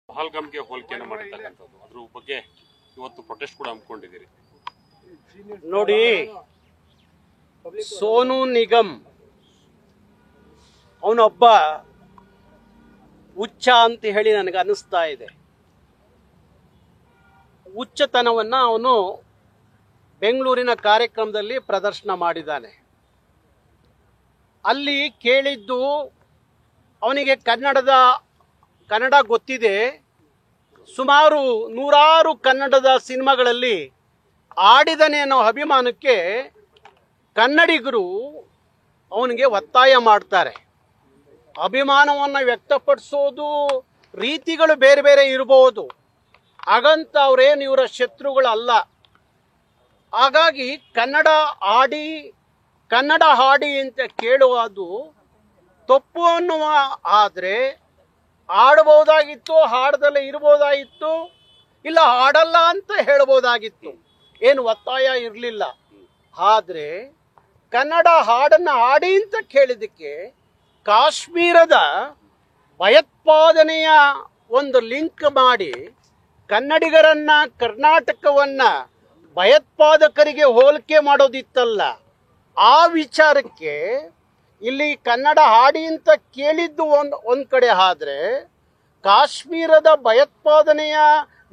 ಪಹಲ್ಗಾಮ್ಗೆ ಹೋಲಿಕೆಯನ್ನು ಮಾಡಿರ್ತಕ್ಕಂಥದ್ದು ಅದ್ರ ಬಗ್ಗೆ ಇವತ್ತು ಪ್ರೊಟೆಸ್ಟ್ ಕೂಡ ಹಮ್ಮಿಕೊಂಡಿದ್ದೀರಿ. ನೋಡಿ, ಸೋನು ನಿಗಮ್ ಅವನೊಬ್ಬ ಹುಚ್ಚ ಅಂತ ಹೇಳಿ ನನಗೆ ಅನಿಸ್ತಾ ಇದೆ. ಹುಚ್ಚತನವನ್ನ ಅವನು ಬೆಂಗಳೂರಿನ ಕಾರ್ಯಕ್ರಮದಲ್ಲಿ ಪ್ರದರ್ಶನ ಮಾಡಿದ್ದಾನೆ. ಅಲ್ಲಿ ಕೇಳಿದ್ದು ಅವನಿಗೆ ಕನ್ನಡ ಗೊತ್ತಿದೆ. ಸುಮಾರು 100 ಕನ್ನಡದ ಸಿನಿಮಾಗಳಲ್ಲಿ ಆಡಿದನೆ ಅನ್ನೋ ಅಭಿಮಾನಕ್ಕೆ ಕನ್ನಡಿಗರು ಅವನಿಗೆ ಒತ್ತಾಯ ಮಾಡ್ತಾರೆ. ಅಭಿಮಾನವನ್ನು ವ್ಯಕ್ತಪಡಿಸೋದು ರೀತಿಗಳು ಬೇರೆ ಬೇರೆ ಇರಬಹುದು. ಹಾಗಂತ ಅವರೇನು ಇವರ ಶತ್ರುಗಳಲ್ಲ. ಹಾಗಾಗಿ ಕನ್ನಡ ಹಾಡಿ ಅಂತ ಕೇಳುವುದು ತಪ್ಪು ಅನ್ನುವ ಆದರೆ ಆಡಬಹುದಾಗಿತ್ತು, ಹಾಡದಲ್ಲೇ ಇರಬಹುದಾಗಿತ್ತು, ಇಲ್ಲ ಹಾಡಲ್ಲ ಅಂತ ಹೇಳ್ಬೋದಾಗಿತ್ತು, ಏನು ಒತ್ತಾಯ ಇರಲಿಲ್ಲ. ಆದರೆ ಕನ್ನಡ ಹಾಡನ್ನು ಹಾಡಿ ಅಂತ ಕೇಳಿದ್ದಕ್ಕೆ ಕಾಶ್ಮೀರದ ಭಯೋತ್ಪಾದನೆಯ ಒಂದು ಲಿಂಕ್ ಮಾಡಿ ಕನ್ನಡಿಗರನ್ನ, ಕರ್ನಾಟಕವನ್ನ ಭಯೋತ್ಪಾದಕರಿಗೆ ಹೋಲಿಕೆ ಮಾಡೋದಿತ್ತಲ್ಲ. ಆ ವಿಚಾರಕ್ಕೆ ಇಲ್ಲಿ ಕನ್ನಡ ಹಾಡಿ ಅಂತ ಕೇಳಿದ್ದು ಒಂದ್ ಕಡೆ ಆದ್ರೆ ಕಾಶ್ಮೀರದ ಭಯೋತ್ಪಾದನೆಯ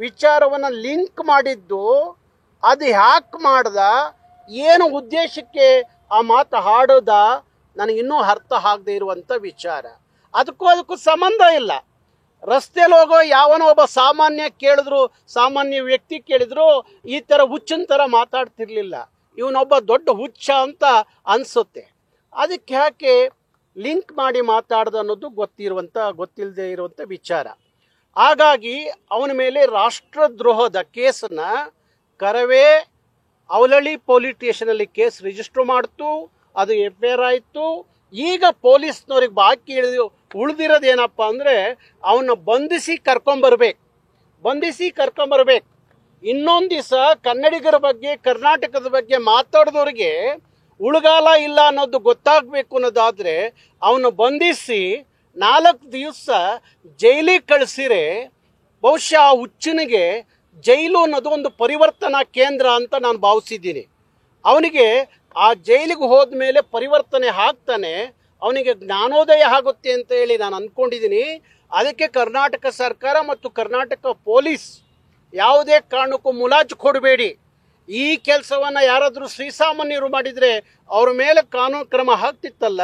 ವಿಚಾರವನ್ನ ಲಿಂಕ್ ಮಾಡಿದ್ದು ಅದು ಯಾಕೆ ಮಾಡ್ದ, ಏನು ಉದ್ದೇಶಕ್ಕೆ ಆ ಮಾತು ಹಾಡೋದ, ನನಗಿನ್ನೂ ಅರ್ಥ ಆಗದೆ ಇರುವಂತ ವಿಚಾರ. ಅದಕ್ಕೂ ಸಂಬಂಧ ಇಲ್ಲ. ರಸ್ತೆಯಲ್ಲಿ ಹೋಗೋ ಯಾವನೋ ಒಬ್ಬ ಸಾಮಾನ್ಯ ವ್ಯಕ್ತಿ ಕೇಳಿದ್ರು ಈ ತರ ಹುಚ್ಚನ ತರ ಮಾತಾಡ್ತಿರ್ಲಿಲ್ಲ. ಇವನೊಬ್ಬ ದೊಡ್ಡ ಹುಚ್ಚ ಅಂತ ಅನ್ಸುತ್ತೆ. ಅದಕ್ಕೆ ಯಾಕೆ ಲಿಂಕ್ ಮಾಡಿ ಮಾತಾಡ್ದ ಅನ್ನೋದು ಗೊತ್ತಿಲ್ಲದೆ ಇರುವಂತ ವಿಚಾರ. ಹಾಗಾಗಿ ಅವನ ಮೇಲೆ ರಾಷ್ಟ್ರದ್ರೋಹದ ಕೇಸನ್ನ ಕರವೇ ಅವಲಹಳ್ಳಿ ಪೊಲೀಸ್ ಸ್ಟೇಷನಲ್ಲಿ ಕೇಸ್ ರಿಜಿಸ್ಟರ್ ಮಾಡ್ತು. ಅದು FIR ಆಯಿತು. ಈಗ ಪೊಲೀಸ್ನವ್ರಿಗೆ ಬಾಕಿ ಉಳಿದಿರೋದೇನಪ್ಪ ಅಂದರೆ ಅವನ್ನ ಬಂಧಿಸಿ ಕರ್ಕೊಂಬರ್ಬೇಕು. ಇನ್ನೊಂದು ದಿವಸ ಕನ್ನಡಿಗರ ಬಗ್ಗೆ, ಕರ್ನಾಟಕದ ಬಗ್ಗೆ ಮಾತಾಡಿದವ್ರಿಗೆ ಉಳುಗಾಲ ಇಲ್ಲ ಅನ್ನೋದು ಗೊತ್ತಾಗಬೇಕು ಅನ್ನೋದಾದರೆ ಅವನು ಬಂಧಿಸಿ 4 ದಿವಸ ಜೈಲಿಗೆ ಕಳಿಸಿರೆ ಬಹುಶಃ ಆ ಹುಚ್ಚನಿಗೆ ಜೈಲು ಅನ್ನೋದು ಒಂದು ಪರಿವರ್ತನಾ ಕೇಂದ್ರ ಅಂತ ನಾನು ಭಾವಿಸಿದ್ದೀನಿ. ಅವನಿಗೆ ಆ ಜೈಲಿಗೆ ಹೋದ ಮೇಲೆ ಪರಿವರ್ತನೆ ಆಗ್ತಾನೆ, ಅವನಿಗೆ ಜ್ಞಾನೋದಯ ಆಗುತ್ತೆ ಅಂತ ಹೇಳಿ ನಾನು ಅಂದ್ಕೊಂಡಿದ್ದೀನಿ. ಅದಕ್ಕೆ ಕರ್ನಾಟಕ ಸರ್ಕಾರ ಮತ್ತು ಕರ್ನಾಟಕ ಪೊಲೀಸ್ ಯಾವುದೇ ಕಾರಣಕ್ಕೂ ಮುಲಾಜು ಕೊಡಬೇಡಿ. ಈ ಕೆಲಸವನ್ನು ಯಾರಾದರೂ ಶ್ರೀಸಾಮಾನ್ಯರು ಮಾಡಿದರೆ ಅವ್ರ ಮೇಲೆ ಕಾನೂನು ಕ್ರಮ ಆಗ್ತಿತ್ತಲ್ಲ,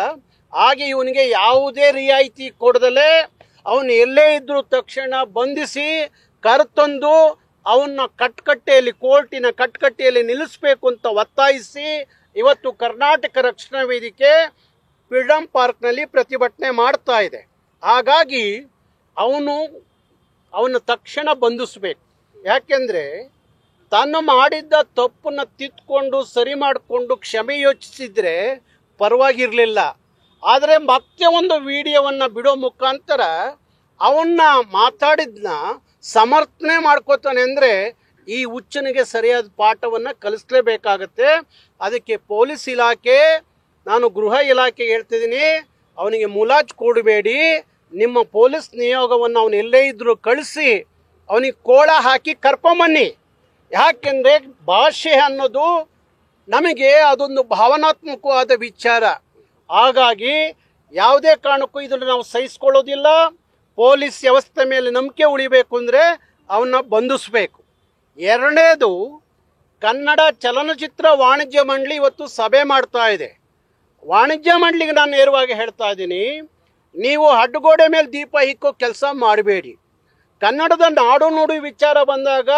ಹಾಗೆ ಇವನಿಗೆ ಯಾವುದೇ ರಿಯಾಯಿತಿ ಕೊಡದಲೇ ಅವನು ಎಲ್ಲೇ ಇದ್ರೂ ತಕ್ಷಣ ಬಂಧಿಸಿ ಕರೆತಂದು ಅವನ್ನ ಕೋರ್ಟಿನ ಕಟ್ಕಟ್ಟೆಯಲ್ಲಿ ನಿಲ್ಲಿಸಬೇಕು ಅಂತ ಒತ್ತಾಯಿಸಿ ಇವತ್ತು ಕರ್ನಾಟಕ ರಕ್ಷಣಾ ವೇದಿಕೆ ಫ್ರೀಡಂ ಪಾರ್ಕ್ನಲ್ಲಿ ಪ್ರತಿಭಟನೆ ಮಾಡ್ತಾ ಇದೆ. ಹಾಗಾಗಿ ಅವನ ತಕ್ಷಣ ಬಂಧಿಸಬೇಕು. ಯಾಕೆಂದರೆ ತಾನು ಮಾಡಿದ್ದ ತಪ್ಪನ್ನು ತಿದ್ದುಕೊಂಡು ಸರಿ ಮಾಡಿಕೊಂಡು ಕ್ಷಮೆ ಯೋಚಿಸಿದ್ರೆ ಪರವಾಗಿರಲಿಲ್ಲ. ಆದರೆ ಮತ್ತೆ ಒಂದು ವಿಡಿಯೋವನ್ನು ಬಿಡೋ ಮುಖಾಂತರ ಅವನ್ನ ಮಾತಾಡಿದ್ನ ಸಮರ್ಥನೆ ಮಾಡ್ಕೋತಾನೆ ಅಂದರೆ ಈ ಹುಚ್ಚನಿಗೆ ಸರಿಯಾದ ಪಾಠವನ್ನು ಕಲಿಸ್ಲೇಬೇಕಾಗತ್ತೆ. ಅದಕ್ಕೆ ಪೊಲೀಸ್ ಇಲಾಖೆ, ನಾನು ಗೃಹ ಇಲಾಖೆ ಹೇಳ್ತಿದ್ದೀನಿ, ಅವನಿಗೆ ಮುಲಾಜ್ ಕೊಡಬೇಡಿ. ನಿಮ್ಮ ಪೊಲೀಸ್ ನಿಯೋಗವನ್ನು ಅವನು ಎಲ್ಲೇ ಇದ್ರೂ ಕಳಿಸಿ ಅವನಿಗೆ ಕೋಳ ಹಾಕಿ ಕರ್ಕೊಂಬನ್ನಿ. ಯಾಕೆಂದರೆ ಭಾಷೆ ಅನ್ನೋದು ನಮಗೆ ಅದೊಂದು ಭಾವನಾತ್ಮಕವಾದ ವಿಚಾರ. ಹಾಗಾಗಿ ಯಾವುದೇ ಕಾರಣಕ್ಕೂ ಇದನ್ನು ನಾವು ಸಹಿಸ್ಕೊಳ್ಳೋದಿಲ್ಲ. ಪೊಲೀಸ್ ವ್ಯವಸ್ಥೆ ಮೇಲೆ ನಂಬಿಕೆ ಉಳಿಬೇಕು ಅಂದರೆ ಅವನ್ನ ಬಂಧಿಸಬೇಕು. ಎರಡನೇದು, ಕನ್ನಡ ಚಲನಚಿತ್ರ ವಾಣಿಜ್ಯ ಮಂಡಳಿ ಇವತ್ತು ಸಭೆ ಮಾಡ್ತಾ ಇದೆ. ವಾಣಿಜ್ಯ ಮಂಡಳಿಗೆ ನಾನು ನೇರವಾಗಿ ಹೇಳ್ತಾ ಇದ್ದೀನಿ, ನೀವು ಅಡ್ಡಗೋಡೆ ಮೇಲೆ ದೀಪ ಇಕ್ಕೋ ಕೆಲಸ ಮಾಡಬೇಡಿ. ಕನ್ನಡದ ನಾಡು ನುಡಿ ವಿಚಾರ ಬಂದಾಗ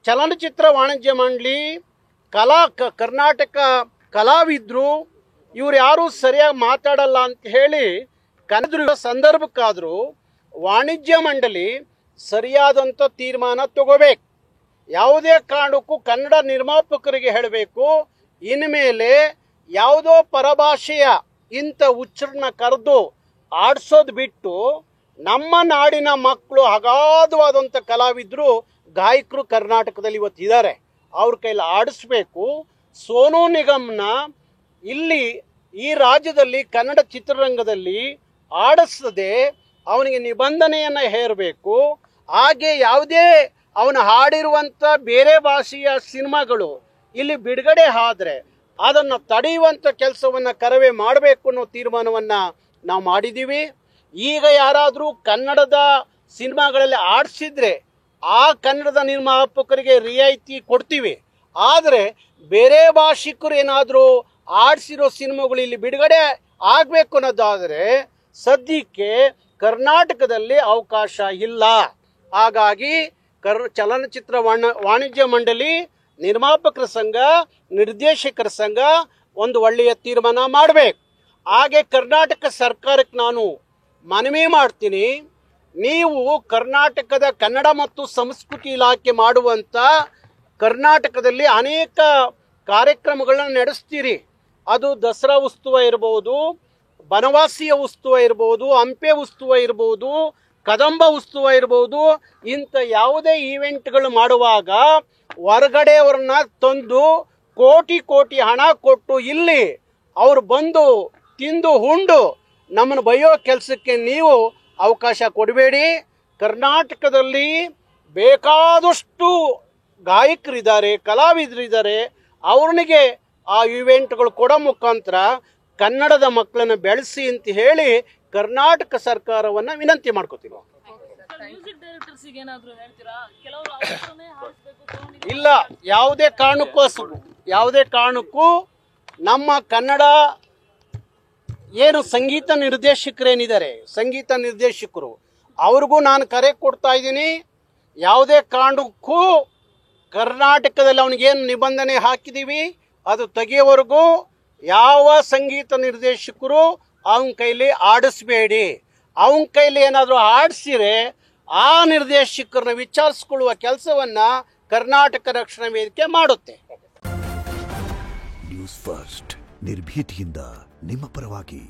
ಚಲನಚಿತ್ರ ವಾಣಿಜ್ಯ ಮಂಡಳಿ, ಕರ್ನಾಟಕ ಕಲಾವಿದರು ಇವ್ರು ಯಾರೂ ಸರಿಯಾಗಿ ಮಾತಾಡಲ್ಲ ಅಂತ ಹೇಳಿ ಕನ್ನಡ ಸಂದರ್ಭಕ್ಕಾದರೂ ವಾಣಿಜ್ಯ ಮಂಡಳಿ ಸರಿಯಾದಂಥ ತೀರ್ಮಾನ ತಗೋಬೇಕು. ಯಾವುದೇ ಕಾರಣಕ್ಕೂ ಕನ್ನಡ ನಿರ್ಮಾಪಕರಿಗೆ ಹೇಳಬೇಕು, ಇನ್ಮೇಲೆ ಯಾವುದೋ ಪರಭಾಷೆಯ ಇಂಥ ಹುಚ್ಚರನ್ನ ಕರೆದು ಆಡಿಸೋದು ಬಿಟ್ಟು ನಮ್ಮ ನಾಡಿನ ಮಕ್ಕಳು ಅಗಾಧವಾದಂಥ ಕಲಾವಿದರು, ಗಾಯಕರು ಕರ್ನಾಟಕದಲ್ಲಿ ಇವತ್ತಿದ್ದಾರೆ, ಅವ್ರ ಕೈಲಿ ಆಡಿಸ್ಬೇಕು. ಸೋನು ನಿಗಮ್ನ ಇಲ್ಲಿ ಈ ರಾಜ್ಯದಲ್ಲಿ ಕನ್ನಡ ಚಿತ್ರರಂಗದಲ್ಲಿ ಆಡಿಸದೆ ಅವನಿಗೆ ನಿಬಂಧನೆಯನ್ನು ಹೇರಬೇಕು. ಹಾಗೆ ಯಾವುದೇ ಅವನು ಹಾಡಿರುವಂಥ ಬೇರೆ ಭಾಷೆಯ ಸಿನಿಮಾಗಳು ಇಲ್ಲಿ ಬಿಡುಗಡೆ ಆದರೆ ಅದನ್ನು ತಡೆಯುವಂಥ ಕೆಲಸವನ್ನು ಕರವೇ ಮಾಡಬೇಕು ಅನ್ನೋ ತೀರ್ಮಾನವನ್ನು ನಾವು ಮಾಡಿದ್ದೀವಿ. ಈಗ ಯಾರಾದರೂ ಕನ್ನಡದ ಸಿನಿಮಾಗಳಲ್ಲಿ ಆಡಿಸಿದ್ರೆ ಆ ಕನ್ನಡದ ನಿರ್ಮಾಪಕರಿಗೆ ರಿಯಾಯಿತಿ ಕೊಡ್ತೀವಿ. ಆದರೆ ಬೇರೆ ಭಾಷಿಕರು ಏನಾದರೂ ಆಡಿಸಿರೋ ಸಿನಿಮಾಗಳು ಇಲ್ಲಿ ಬಿಡುಗಡೆ ಆಗಬೇಕು ಅನ್ನೋದಾದರೆ ಸದ್ಯಕ್ಕೆ ಕರ್ನಾಟಕದಲ್ಲಿ ಅವಕಾಶ ಇಲ್ಲ. ಹಾಗಾಗಿ ಚಲನಚಿತ್ರ ವಾಣಿಜ್ಯ ಮಂಡಳಿ, ನಿರ್ಮಾಪಕರ ಸಂಘ, ನಿರ್ದೇಶಕರ ಸಂಘ ಒಂದು ಒಳ್ಳೆಯ ತೀರ್ಮಾನ ಮಾಡಬೇಕು. ಹಾಗೆ ಕರ್ನಾಟಕ ಸರ್ಕಾರಕ್ಕೆ ನಾನು ಮನವಿ ಮಾಡ್ತೀನಿ, ನೀವು ಕರ್ನಾಟಕದ ಕನ್ನಡ ಮತ್ತು ಸಂಸ್ಕೃತಿ ಇಲಾಖೆ ಮಾಡುವಂಥ ಕರ್ನಾಟಕದಲ್ಲಿ ಅನೇಕ ಕಾರ್ಯಕ್ರಮಗಳನ್ನ ನಡೆಸ್ತೀರಿ. ಅದು ದಸರಾ ಉತ್ಸವ ಇರ್ಬೋದು, ಬನವಾಸಿಯ ಉತ್ಸವ ಇರ್ಬೋದು, ಹಂಪೆ ಉತ್ಸವ ಇರ್ಬೋದು, ಕದಂಬ ಉತ್ಸವ ಇರ್ಬೋದು. ಇಂಥ ಯಾವುದೇ ಈವೆಂಟ್ಗಳು ಮಾಡುವಾಗ ಹೊರಗಡೆಯವ್ರನ್ನ ತಂದು ಕೋಟಿ ಕೋಟಿ ಹಣ ಕೊಟ್ಟು ಇಲ್ಲಿ ಅವರು ಬಂದು ತಿಂದು ಉಂಡು ನಮ್ಮನ್ನು ಬೈಯೋ ಕೆಲಸಕ್ಕೆ ನೀವು ಅವಕಾಶ ಕೊಡಬೇಡಿ. ಕರ್ನಾಟಕದಲ್ಲಿ ಬೇಕಾದಷ್ಟು ಗಾಯಕರಿದ್ದಾರೆ, ಕಲಾವಿದರಿದ್ದಾರೆ. ಅವ್ರನಿಗೆ ಆ ಈವೆಂಟ್ಗಳು ಕೊಡೋ ಮುಖಾಂತರ ಕನ್ನಡದ ಮಕ್ಕಳನ್ನು ಬೆಳೆಸಿ ಅಂತ ಹೇಳಿ ಕರ್ನಾಟಕ ಸರ್ಕಾರವನ್ನು ವಿನಂತಿ ಮಾಡ್ಕೋತೀವಿ. ಇಲ್ಲ, ಯಾವುದೇ ಕಾರಣಕ್ಕೂ ನಮ್ಮ ಕನ್ನಡ ಏನು ಸಂಗೀತ ನಿರ್ದೇಶಕರೇನಿದ್ದಾರೆ, ಸಂಗೀತ ನಿರ್ದೇಶಕರು ಅವ್ರಿಗೂ ನಾನು ಕರೆ ಕೊಡ್ತಾ ಇದ್ದೀನಿ. ಯಾವುದೇ ಕಾರಣಕ್ಕೂ ಕರ್ನಾಟಕದಲ್ಲಿ ಅವನಿಗೇನು ನಿಬಂಧನೆ ಹಾಕಿದ್ದೀವಿ ಅದು ತೆಗೆಯೋವರೆಗೂ ಯಾವ ಸಂಗೀತ ನಿರ್ದೇಶಕರು ಅವನ ಕೈಲಿ ಆಡಿಸ್ಬೇಡಿ. ಅವನ ಕೈಲಿ ಏನಾದರೂ ಆಡಿಸಿರೆ ಆ ನಿರ್ದೇಶಕರನ್ನ ವಿಚಾರಿಸ್ಕೊಳ್ಳುವ ಕೆಲಸವನ್ನು ಕರ್ನಾಟಕ ರಕ್ಷಣಾ ವೇದಿಕೆ ಮಾಡುತ್ತೆ. ನ್ಯೂಸ್ ಫಸ್ಟ್ ನಿರ್ಭೀತಿಯಿಂದ ನಿಮ್ಮ ಪರವಾಗಿ.